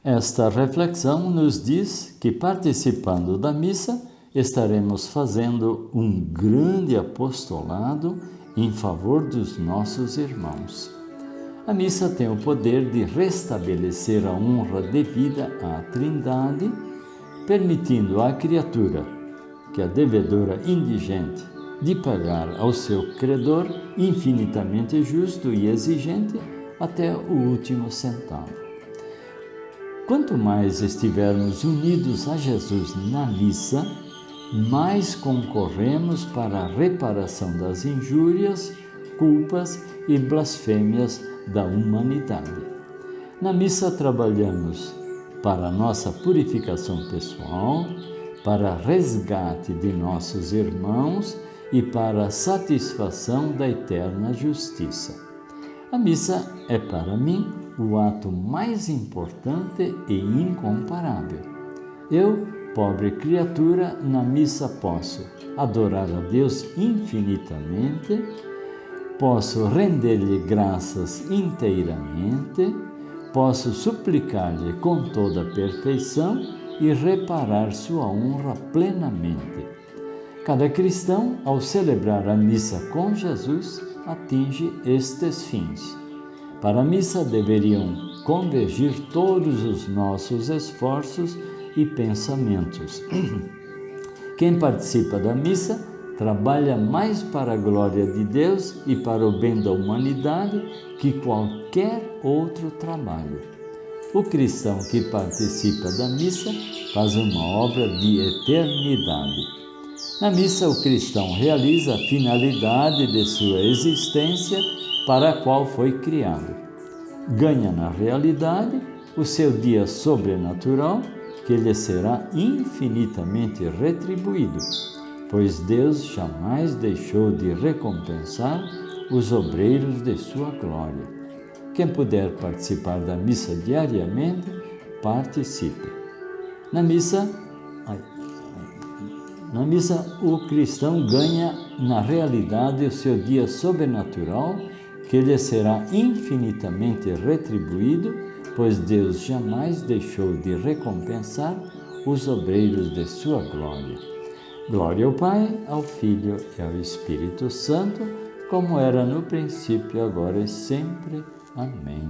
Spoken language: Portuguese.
Esta reflexão nos diz que, participando da missa, estaremos fazendo um grande apostolado em favor dos nossos irmãos. A missa tem o poder de restabelecer a honra devida à Trindade, permitindo à criatura, que é devedora indigente, de pagar ao seu credor, infinitamente justo e exigente, até o último centavo. Quanto mais estivermos unidos a Jesus na missa, mais concorremos para a reparação das injúrias, culpas e blasfêmias da humanidade. Na missa trabalhamos para a nossa purificação pessoal, para resgate de nossos irmãos e para a satisfação da eterna justiça. A missa é para mim o ato mais importante e incomparável. Eu, pobre criatura, na missa posso adorar a Deus infinitamente, posso render-lhe graças inteiramente, posso suplicar-lhe com toda a perfeição e reparar sua honra plenamente. Cada cristão, ao celebrar a missa com Jesus, atinge estes fins. Para a missa deveriam convergir todos os nossos esforços e pensamentos. Quem participa da missa trabalha mais para a glória de Deus e para o bem da humanidade que qualquer outro trabalho. O cristão que participa da missa faz uma obra de eternidade. Na missa, o cristão realiza a finalidade de sua existência para a qual foi criado. Ganha na realidade o seu dia sobrenatural, que lhe será infinitamente retribuído, pois Deus jamais deixou de recompensar os obreiros de sua glória. Quem puder participar da missa diariamente, participe. Na missa, o cristão ganha na realidade o seu dia sobrenatural, que lhe será infinitamente retribuído, pois Deus jamais deixou de recompensar os obreiros de sua glória. Glória ao Pai, ao Filho e ao Espírito Santo, como era no princípio, agora e sempre. Amém.